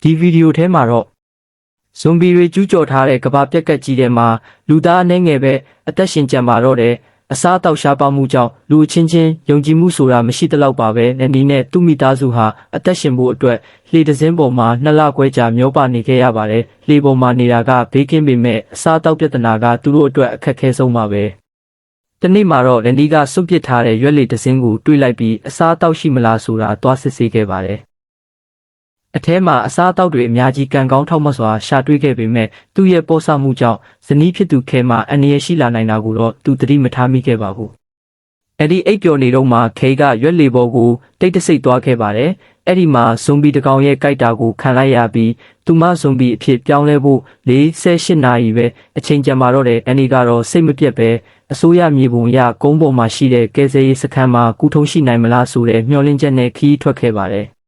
ဒီဗီဒီယိုထဲမှာတော့ဇွန်ဘီတွေကျူးကျော်ထားတဲ့ကမ္ဘာပြက်ကတ်ကြီးထဲမှာလူသားအနေငယ်ပဲအသက်ရှင်ကြံပါတော့တယ်အစားအသောက်ရှားပါမှုကြောင့်လူအချင်းချင်းယုံကြည်မှုဆိုတာမရှိသလောက်ပါပဲနေနဲ့သူ့မိသားစုဟာအသက်ရှင်ဖို့အတွက်လှေတစ်စင်းပေါ်မှာ2လခွဲကြာမျောပါနေခဲ့ရပါတယ်လှေပေါ်မှာနေတာကဘေးကင်းပေမဲ့အစားအသောက်ပြဿနာကသူတို့အတွက်အခက်အခဲဆုံးပါပဲတနေ့မှာတော့လန်ဒီကစွန့်ပစ်ထားတဲ့ရွက်လေတစ်စင်းကိုတွေးလိုက်ပြီးအစားအသောက်ရှိမလားဆိုတာသွားစစ်ဆေးခဲ့ပါတယ်အထဲမှာအစားအသောက်တွေအများကြီးကန်ကောင်းထောက်မစွာရှာတွေ့ခဲ့ပေမဲ့သူ့ရဲ့ပေါ်ဆမှုကြောင့်ဇနီးဖြစ်သူခဲမှာအန္တရာယ်ရှိလာနိုင်တာကိုတော့သူသတိမထားမိခဲ့ပါဘူး။အဲ့ဒီအိပ်ပျော်နေတော့မှခဲကရွက်လေပေါ်ကိုတိတ်တဆိတ်သွားခဲ့ပါတယ်။အဲ့ဒီမှာဇွန်ဘီတစ်ကောင်ရဲ့ကြိုက်တာကိုခံလိုက်ရပြီးသူမဇွန်ဘီအဖြစ်ပြောင်းလဲဖို့48နာရီပဲအချိန်ကြာမှာတော့တယ်။အန်နီကတော့စိတ်မပြတ်ပဲအစိုးရမြေပုံရကုန်းပေါ်မှာရှိတဲ့ကယ်ဆယ်ရေးစခန်းမှာကူထုံးရှိနိုင်မလားဆိုတဲ့မျှော်လင့်ချက်နဲ့ခီးထွက်ခဲ့ပါတယ်။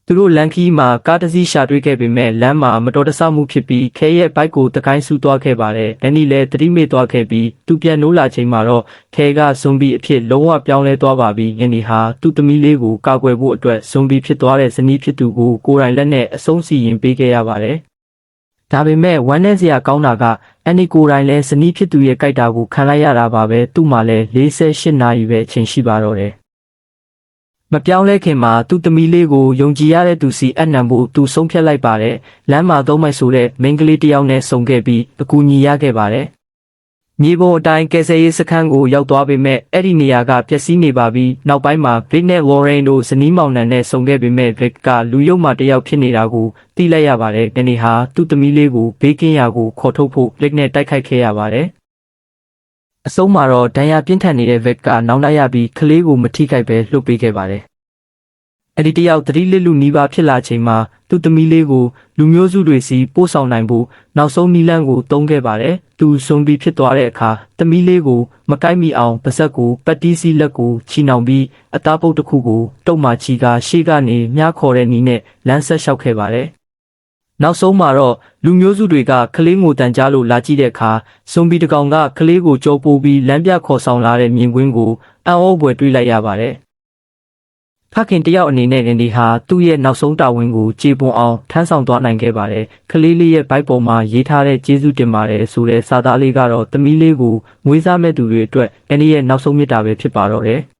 သူတို့လန်ခီမှာကားတစ်စီးရှာတွေ့ခဲ့ပေမဲ့လမ်းမှာမတော်တဆမှုဖြစ်ပြီးခဲရဲ့ဘိုက်ကိုတကိုင်းဆူသွားခဲ့ပါတယ်။ဒန်နီလည်းသတိမေ့သွားခဲ့ပြီးသူပြန်နိုးလာချိန်မှာတော့ခဲကဇွန်ဘီအဖြစ်လုံးဝပြောင်းလဲသွားပါပြီ။ယန်နီဟာသူ့သမီးလေးကိုကာကွယ်ဖို့အတွက်ဇွန်ဘီဖြစ်သွားတဲ့ဇနီးဖြစ်သူကိုကိုယ်တိုင်လက်နဲ့အဆုံးစီရင်ပေးခဲ့ရပါတယ်။ဒါပေမဲ့ဝမ်းနည်းစရာကောင်းတာကအန်နီကိုယ်တိုင်လည်းဇနီးဖြစ်သူရဲ့ကြိုက်တာကိုခံလိုက်ရတာပါပဲ။သူ့မှာလည်း48နာရီပဲအချိန်ရှိပါတော့တယ်။မပြောင်းလဲခင်မှာသူ့သမီးလေးကိုယုံကြည်ရတဲ့သူစီအနံဖို့သူဆုံးဖြတ်လိုက်ပါတယ်။လမ်းမှာသုံးမိုက်ဆိုတဲ့မိန်းကလေးတစ်ယောက်နဲ့ဆုံခဲ့ပြီးအကူအညီရခဲ့ပါတယ်။မြေပုံအတိုင်းကယ်ဆယ်ရေးစခန်းကိုရောက်သွားပေမဲ့အဲ့ဒီနေရာကပျက်စီးနေပါပြီးနောက်ပိုင်းမှာဗစ်နဲ့ဝေါ်ရိန်တို့ဇနီးမောင်နှံနဲ့ဆုံခဲ့ပေမဲ့ဗစ်ကလူယုံမှတစ်ယောက်ဖြစ်နေတာကိုသိလိုက်ရပါတယ်။ဒီနေ့ဟာသူ့သမီးလေးကိုဘေးကင်းရာကိုခေါ်ထုတ်ဖို့ဗစ်နဲ့တိုက်ခိုက်ခဲ့ရပါတယ်။အဆုံးမှာတော့ဒဏ်ရာပြင်းထန်နေတဲ့ဗက်ကနောင်တရပြီးကလေးကိုမထိခိုက်ပဲလှုပ်ပေးခဲ့ပါတယ်။အဲဒီတယောက်သတိလစ်လူနီးပါးဖြစ်လာချိန်မှာသူ့သမီးလေးကိုလူမျိုးစုတွေစီပို့ဆောင်နိုင်ဖို့နောက်ဆုံးနီလန်းကိုတုံးခဲ့ပါတယ်။သူဇွန်ဘီဖြစ်သွားတဲ့အခါသမီးလေးကိုမကိုက်မိအောင်ပါဇက်ကိုပတ်တီးစီလက်ကိုချီနှောင်ပြီးအသားပုတ်တစ်ခုကိုတုတ်မှချီကရှေ့ကနေမြားခေါ်တဲ့နီးနဲ့လမ်းဆက်လျှောက်ခဲ့ပါတယ်။နောက်ဆုံးမှာတော့လူမျိုးစုတွေကကလေးငိုတန်ကြားလို့လာကြည့်တဲ့အခါဇွန်ဘီတကောင်ကကလေးကိုကြောပိုးပြီးလမ်းပြခေါ်ဆောင်လာတဲ့မြင်ကွင်းကိုအံ့ဩဖွယ်တွေးလိုက်ရပါတယ်။ဖခင်တယောက်အနေနဲ့ဒီဟာသူ့ရဲ့နောက်ဆုံးတာဝန်ကိုကြေပွန်အောင်ထမ်းဆောင်သွားနိုင်ခဲ့ပါတယ်။ကလေးလေးရဲ့ဘိုက်ပေါ်မှာရေးထားတဲ့ကျေးဇူးတင်ပါတယ်ဆိုတဲ့စာသားလေးကတော့သမီးလေးကိုမွေးစားမဲ့သူတွေအတွက်အန်ဒီရဲ့နောက်ဆုံးမြတ်တာပဲဖြစ်ပါတော့တယ်။